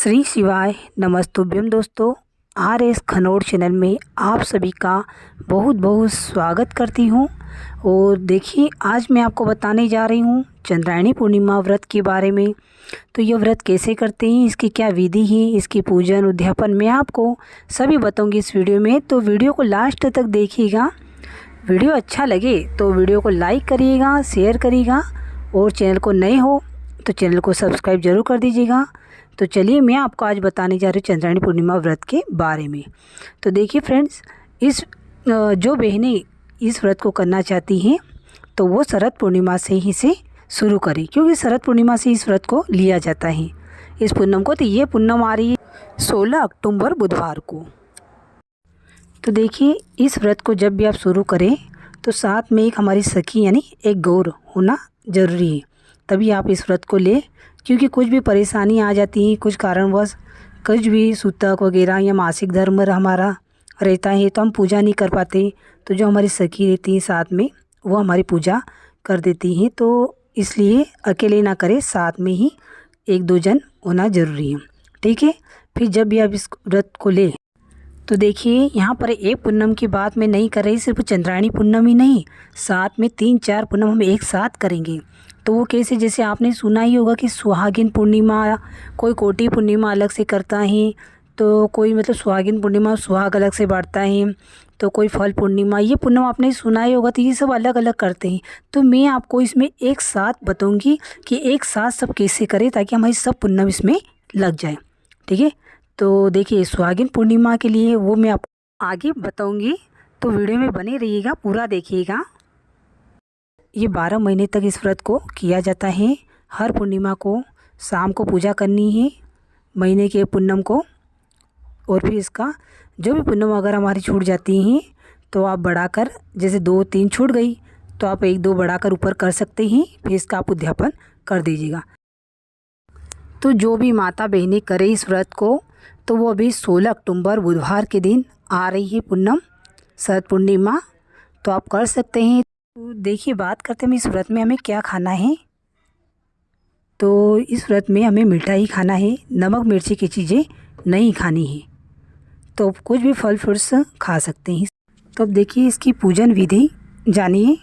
श्री शिवाय नमस्तुभ्यम दोस्तों। RS खनौर channel में आप सभी का बहुत बहुत स्वागत करती हूँ। और देखिए, आज मैं आपको बताने जा रही हूँ चंद्रायणी पूर्णिमा व्रत के बारे में। तो यह व्रत कैसे करते हैं, इसकी क्या विधि है, इसकी पूजन उद्यापन मैं आपको सभी बताऊँगी इस वीडियो में। तो वीडियो को लास्ट तक देखिएगा। वीडियो अच्छा लगे तो वीडियो को लाइक करिएगा, शेयर करिएगा, और चैनल को नए हो तो चैनल को सब्सक्राइब ज़रूर कर दीजिएगा। तो चलिए, मैं आपको आज बताने जा रही हूँ चंद्रायणी पूर्णिमा व्रत के बारे में। तो देखिए फ्रेंड्स, इस जो बहनें इस व्रत को करना चाहती हैं तो वो शरद पूर्णिमा से ही से शुरू करें, क्योंकि शरद पूर्णिमा से इस व्रत को लिया जाता है, इस पूनम को। तो ये पूनम आ रही है 16 अक्टूबर बुधवार को। तो देखिए, इस व्रत को जब भी आप शुरू करें तो साथ में एक हमारी सखी यानी एक गौर होना ज़रूरी है, तभी आप इस व्रत को लें। क्योंकि कुछ भी परेशानी आ जाती है, कुछ कारणवश कुछ भी सूतक वगैरह या मासिक धर्म हमारा रहता है तो हम पूजा नहीं कर पाते, तो जो हमारी सखी रहती है साथ में वो हमारी पूजा कर देती हैं। तो इसलिए अकेले ना करें, साथ में ही एक दो जन होना ज़रूरी है, ठीक है। फिर जब भी आप इस व्रत को लें तो देखिए, यहाँ पर एक पूनम की बात मैं नहीं कर रही, सिर्फ चंद्रायणी पूनम ही नहीं, साथ में 3-4 पूनम हम एक साथ करेंगे। तो वो कैसे, जैसे आपने सुना ही होगा कि सुहागिन पूर्णिमा, कोई कोटि पूर्णिमा अलग से करता है, तो कोई मतलब सुहागिन पूर्णिमा सुहाग अलग से बांटता है, तो कोई फल पूर्णिमा, ये पूनम आपने सुना ही होगा। तो ये सब अलग अलग करते हैं। तो मैं आपको इसमें एक साथ बताऊंगी कि एक साथ सब कैसे करें, ताकि हमारी सब पूनम इसमें लग जाए, ठीक है। तो देखिए, सुहागिन पूर्णिमा के लिए वो मैं आपको आगे बताऊंगी, तो वीडियो में बने रहिएगा, पूरा देखिएगा। ये 12 महीने तक इस व्रत को किया जाता है। हर पूर्णिमा को शाम को पूजा करनी है, महीने के पूनम को। और फिर इसका जो भी पूनम अगर हमारी छूट जाती हैं तो आप बढ़ाकर, जैसे 2-3 छूट गई तो आप 1-2 बढ़ाकर ऊपर कर सकते हैं। फिर इसका आप उद्यापन कर दीजिएगा। तो जो भी माता बहनें करें इस व्रत को, तो वो अभी 16 अक्टूबर बुधवार के दिन आ रही है पूनम, शरद पूर्णिमा, तो आप कर सकते हैं। तो देखिए, बात करते हैं इस व्रत में हमें क्या खाना है। तो इस व्रत में हमें मीठा ही खाना है, नमक मिर्ची की चीज़ें नहीं खानी है। तो कुछ भी फल फ्रूट्स खा सकते हैं। तो अब देखिए, इसकी पूजन विधि जानिए।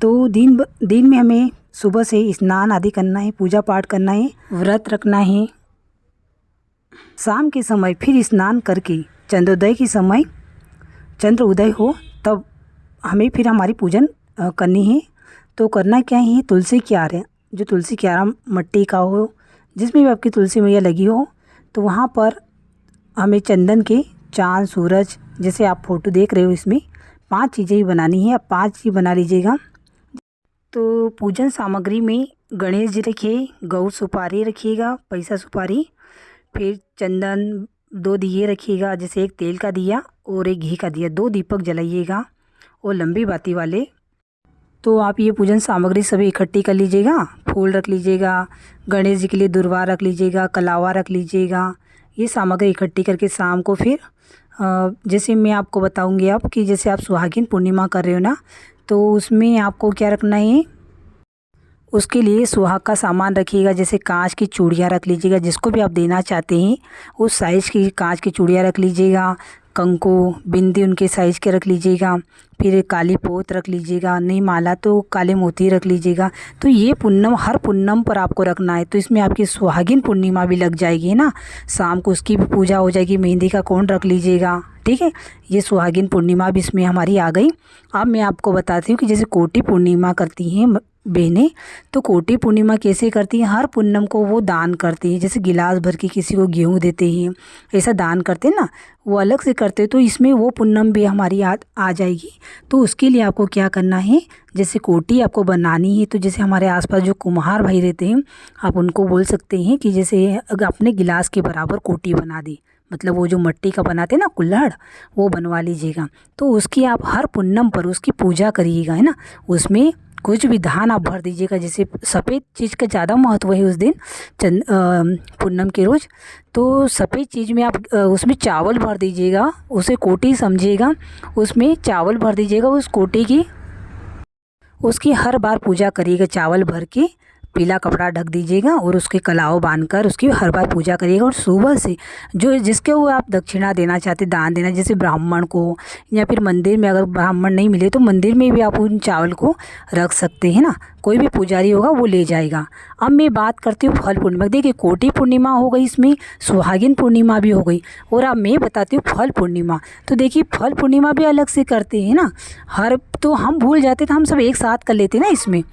तो दिन में हमें सुबह से स्नान आदि करना है, पूजा पाठ करना है, व्रत रखना है। शाम के समय फिर स्नान करके चंद्रोदय के समय, चंद्र उदय हो तब हमें फिर हमारी पूजन करनी है। तो करना क्या है, तुलसी क्यारा, जो तुलसी क्यारा मिट्टी का हो, जिसमें भी आपकी तुलसी मैया लगी हो, तो वहाँ पर हमें चंदन के चाँद सूरज, जैसे आप फोटो देख रहे हो, इसमें 5 चीज़ें ही बनानी है। आप 5 ही बना लीजिएगा। तो पूजन सामग्री में गणेश जी रखिए, गौ सुपारी रखिएगा, पैसा सुपारी, फिर चंदन, 2 दिए रखिएगा, जैसे एक तेल का दिया और एक घी का दिया, 2 दीपक जलाइएगा, और लंबी बाती वाले। तो आप ये पूजन सामग्री सभी इकट्ठी कर लीजिएगा। फूल रख लीजिएगा, गणेश जी के लिए दुर्वा रख लीजिएगा, कलावा रख लीजिएगा। ये सामग्री इकट्ठी करके शाम को फिर जैसे मैं आपको बताऊंगी अब कि जैसे आप सुहागिन पूर्णिमा कर रहे हो ना, तो उसमें आपको क्या रखना है, उसके लिए सुहाग का सामान रखिएगा। जैसे कांच की चूड़ियाँ रख लीजिएगा, जिसको भी आप देना चाहते हैं उस साइज़ की कांच की चूड़ियाँ रख लीजिएगा। कंको, बिंदी उनके साइज़ के रख लीजिएगा। फिर काली पोत रख लीजिएगा, नहीं माला तो काले मोती रख लीजिएगा। तो ये पूनम हर पूनम पर आपको रखना है। तो इसमें आपकी सुहागिन पूर्णिमा भी लग जाएगी ना, शाम को उसकी भी पूजा हो जाएगी। मेहंदी का कोण रख लीजिएगा, ठीक है। ये सुहागिन पूर्णिमा भी इसमें हमारी आ गई। अब मैं आपको बताती हूँ कि जैसे कोटि पूर्णिमा करती हैं बहनें, तो कोटि पूर्णिमा कैसे करती हैं। हर पूनम को वो दान करती हैं, जैसे गिलास भर के किसी को गेहूँ देते हैं, ऐसा दान करते हैं ना, वो अलग से करते हैं। तो इसमें वो पूनम भी हमारी आ जाएगी। तो उसके लिए आपको क्या करना है, जैसे कोटि आपको बनानी है, तो जैसे हमारे आसपास जो कुम्हार भाई रहते हैं, आप उनको बोल सकते हैं कि जैसे अगर अपने गिलास के बराबर कोटि बना दे, मतलब वो जो मिट्टी का बनाते हैं ना कुल्हड़, वो बनवा लीजिएगा। तो उसकी आप हर पूनम पर उसकी पूजा करिएगा, है ना। उसमें कुछ भी धान आप भर दीजिएगा। जैसे सफ़ेद चीज़ का ज़्यादा महत्व है उस दिन, पूनम के रोज़। तो सफ़ेद चीज़ में आप उसमें चावल भर दीजिएगा, उसे कोटि समझिएगा, उसमें चावल भर दीजिएगा। उस कोटि की उसकी हर बार पूजा करिएगा चावल भर के। पीला कपड़ा ढक दीजिएगा और उसके कलाव बांधकर उसकी हर बार पूजा करिएगा। और सुबह से जो जिसके वो आप दक्षिणा देना चाहते, दान देना, जैसे ब्राह्मण को या फिर मंदिर में, अगर ब्राह्मण नहीं मिले तो मंदिर में भी आप उन चावल को रख सकते हैं ना, कोई भी पुजारी होगा वो ले जाएगा। अब मैं बात करती हूँ फल पूर्णिमा। देखिए कोटि पूर्णिमा हो गई, इसमें सुहागिन पूर्णिमा भी हो गई, और अब मैं बताती हूँ फल पूर्णिमा। तो देखिए फल पूर्णिमा भी अलग से करते हैं ना, तो हम भूल जाते थे, हम सब एक साथ कर लेते ना इसमें।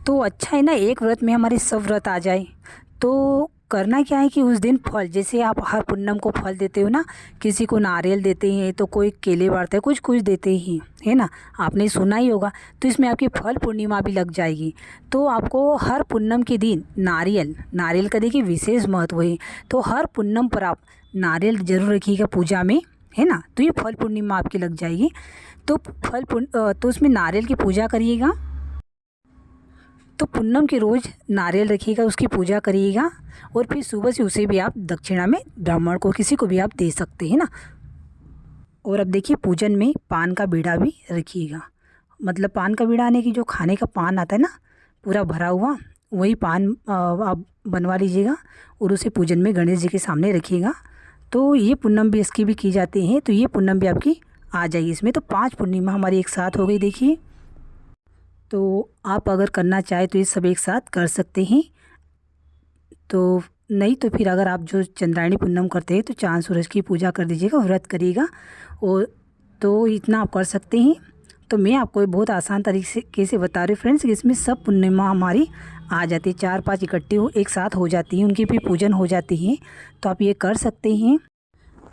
तो अच्छा है ना, एक व्रत में हमारे सब व्रत आ जाए। तो करना क्या है कि उस दिन फल, जैसे आप हर पूनम को फल देते हो ना, किसी को नारियल देते हैं तो कोई केले बांटते हैं, कुछ कुछ देते ही है ना, आपने सुना ही होगा। तो इसमें आपकी फल पूर्णिमा भी लग जाएगी। तो आपको हर पूनम के दिन नारियल का देखिए विशेष महत्व है। तो हर पूनम पर आप नारियल जरूर रखिएगा पूजा में, है ना। तो ये फल पूर्णिमा आपकी लग जाएगी। तो तो उसमें नारियल की पूजा करिएगा। तो पूनम के रोज़ नारियल रखिएगा, उसकी पूजा करिएगा, और फिर सुबह से उसे भी आप दक्षिणा में ब्राह्मण को, किसी को भी आप दे सकते हैं ना। और अब देखिए पूजन में पान का बीड़ा भी रखिएगा। मतलब पान का बीड़ा आने की, जो खाने का पान आता है ना पूरा भरा हुआ, वही पान आप बनवा लीजिएगा और उसे पूजन में गणेश जी के सामने रखिएगा। तो ये पूनम भी इसकी भी की जाती है। तो ये पूनम भी आपकी आ जाएगी इसमें। तो 5 पूर्णिमा हमारी एक साथ हो गई। देखिए तो आप अगर करना चाहें तो ये सब एक साथ कर सकते हैं। तो नहीं तो फिर अगर आप जो चंद्रायणी पूनम करते हैं तो चांद सूरज की पूजा कर दीजिएगा, व्रत करिएगा, और तो इतना आप कर सकते हैं। तो मैं आपको बहुत आसान तरीके से बता रही हूँ फ्रेंड्स कि इसमें सब पूर्णिमा हमारी आ जाती है, 4-5 इकट्ठी एक साथ हो जाती हैं, उनकी भी पूजन हो जाती है। तो आप ये कर सकते हैं।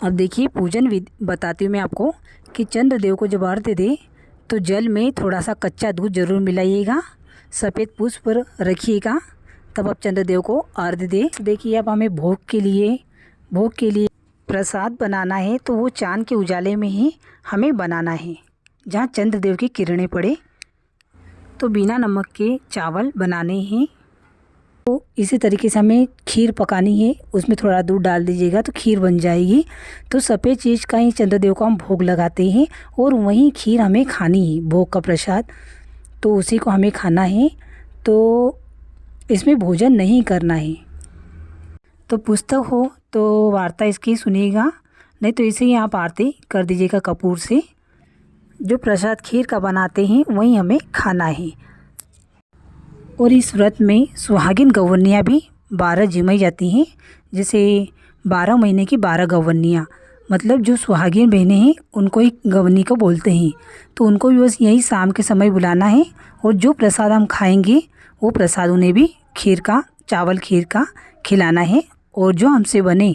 अब देखिए पूजन विधि बताती हूँ मैं आपको कि चंद्रदेव को जब अर्घ्य दे तो जल में थोड़ा सा कच्चा दूध जरूर मिलाइएगा, सफ़ेद पुष्प रखिएगा, तब आप चंद्रदेव को अर्घ्य दे। देखिए अब हमें भोग के लिए प्रसाद बनाना है, तो वो चांद के उजाले में ही हमें बनाना है, जहाँ चंद्रदेव की किरणें पड़े। तो बिना नमक के चावल बनाने हैं। तो इसी तरीके से हमें खीर पकानी है, उसमें थोड़ा दूध डाल दीजिएगा तो खीर बन जाएगी। तो सफ़ेद चीज़ का ही चंद्रदेव को हम भोग लगाते हैं, और वही खीर हमें खानी है, भोग का प्रसाद, तो उसी को हमें खाना है। तो इसमें भोजन नहीं करना है। तो पुस्तक हो तो वार्ता इसकी सुनिएगा, नहीं तो इसे ही आप आरती कर दीजिएगा कपूर से। जो प्रसाद खीर का बनाते हैं वही हमें खाना है। और इस व्रत में सुहागिन गौवन्नियाँ भी 12 जिमाई जाती हैं, जैसे 12 महीने की 12 गौवन्नियाँ, मतलब जो सुहागिन बहनें हैं उनको ही गवनी को बोलते हैं। तो उनको भी बस यही शाम के समय बुलाना है, और जो प्रसाद हम खाएंगे वो प्रसाद उन्हें भी चावल खीर का खिलाना है। और जो हमसे बने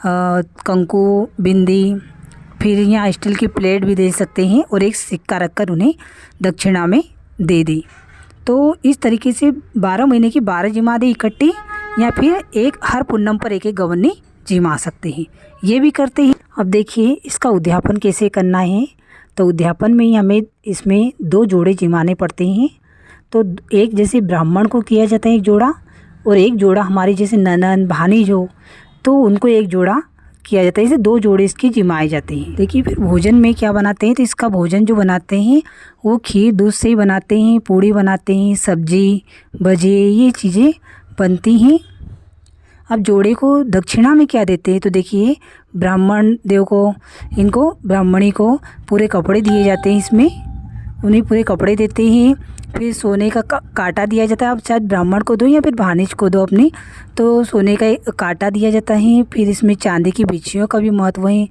कंकु, बिंदी, फिर यहाँ स्टील की प्लेट भी दे सकते हैं, और एक सिक्का रखकर उन्हें दक्षिणा में दे दें। तो इस तरीके से 12 महीने की 12 जिमा दे इकट्ठी, या फिर एक हर पूनम पर एक गवन्नी जिमा सकते हैं, ये भी करते हैं। अब देखिए इसका उद्यापन कैसे करना है। तो उद्यापन में ही हमें इसमें 2 जोड़े जिमाने पड़ते हैं। तो एक जैसे ब्राह्मण को किया जाता है एक जोड़ा, और एक जोड़ा हमारे जैसे ननद भानीज हो तो उनको एक जोड़ा किया जाता है। इसे 2 जोड़े इसकी जिमाए जाते हैं। देखिए फिर भोजन में क्या बनाते हैं। तो इसका भोजन जो बनाते हैं वो खीर दूध से ही बनाते हैं, पूड़ी बनाते हैं, सब्जी भजे, ये चीज़ें बनती हैं। अब जोड़े को दक्षिणा में क्या देते हैं। तो देखिए ब्राह्मण देव को, इनको ब्राह्मणी को पूरे कपड़े दिए जाते हैं, इसमें उन्हें पूरे कपड़े देते हैं। फिर सोने का कांटा दिया जाता है, आप शायद ब्राह्मण को दो या फिर भानिज को दो अपनी, तो सोने का एक कांटा दिया जाता है। फिर इसमें चांदी की बिछियों का भी महत्व है।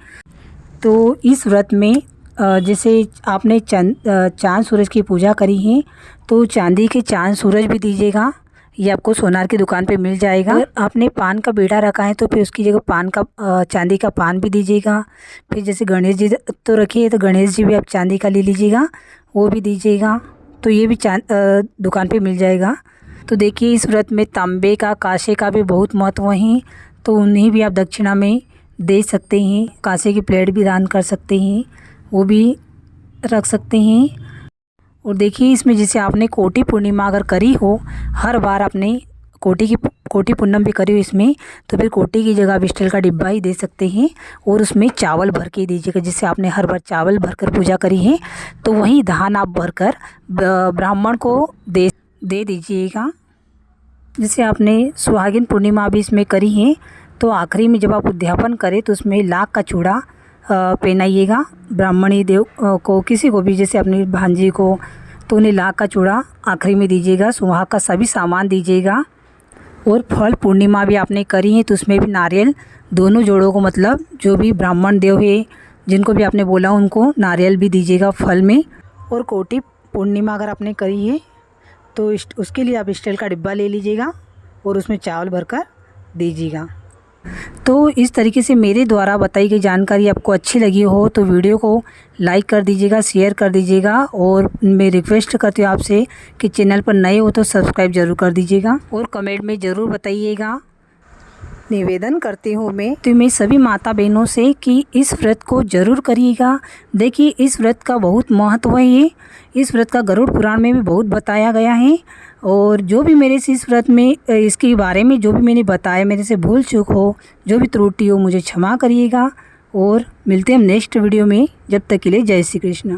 तो इस व्रत में जैसे आपने चांद सूरज की पूजा करी है, तो चांदी के चांद सूरज भी दीजिएगा, ये आपको सोनार की दुकान पे मिल जाएगा। अगर आपने पान का बीड़ा रखा है तो फिर उसकी जगह चांदी का पान भी दीजिएगा। फिर जैसे गणेश जी तो रखिए, तो गणेश जी भी आप चांदी का ले लीजिएगा, वो भी दीजिएगा, तो ये भी दुकान पे मिल जाएगा। तो देखिए इस व्रत में तांबे का, कांसे का भी बहुत महत्व है, तो उन्हें भी आप दक्षिणा में दे सकते हैं। कांसे की प्लेट भी दान कर सकते हैं, वो भी रख सकते हैं। और देखिए इसमें जैसे आपने कोटि पूर्णिमा अगर करी हो, हर बार आपने कोटि पूनम भी करी हो इसमें, तो फिर कोटि की जगह आप स्टील का डिब्बा ही दे सकते हैं, और उसमें चावल भर के दीजिएगा। जिससे आपने हर बार चावल भरकर पूजा करी है, तो वही धान आप भरकर ब्राह्मण को दे दीजिएगा। जैसे आपने सुहागिन पूर्णिमा भी इसमें करी है, तो आखिरी में जब आप उद्यापन करें तो उसमें लाख का चूड़ा पहनाइएगा। ब्राह्मणी देव को, किसी को भी, जैसे अपनी भांजी को, तो उन्हें लाख का चूड़ा आखिरी में दीजिएगा। सुहाग का सभी सामान दीजिएगा। और फल पूर्णिमा भी आपने करी है तो उसमें भी नारियल दोनों जोड़ों को, मतलब जो भी ब्राह्मण देव है जिनको भी आपने बोला उनको नारियल भी दीजिएगा फल में। और कोटी पूर्णिमा अगर आपने करी है तो उसके लिए आप स्टील का डिब्बा ले लीजिएगा और उसमें चावल भरकर दीजिएगा। तो इस तरीके से मेरे द्वारा बताई गई जानकारी आपको अच्छी लगी हो तो वीडियो को लाइक कर दीजिएगा, शेयर कर दीजिएगा। और मैं रिक्वेस्ट करती हूँ आपसे कि चैनल पर नए हो तो सब्सक्राइब ज़रूर कर दीजिएगा और कमेंट में ज़रूर बताइएगा। निवेदन करती हूँ मैं सभी माता बहनों से कि इस व्रत को ज़रूर करिएगा। देखिए, इस व्रत का बहुत महत्व है। इस व्रत का गरुड़ पुराण में भी बहुत बताया गया है। और जो भी मेरे से इस व्रत में, इसके बारे में जो भी मैंने बताया, मेरे से भूल चूक हो, जो भी त्रुटि हो, मुझे क्षमा करिएगा। और मिलते हैं हम नेक्स्ट वीडियो में। जब तक के लिए जय श्री कृष्ण।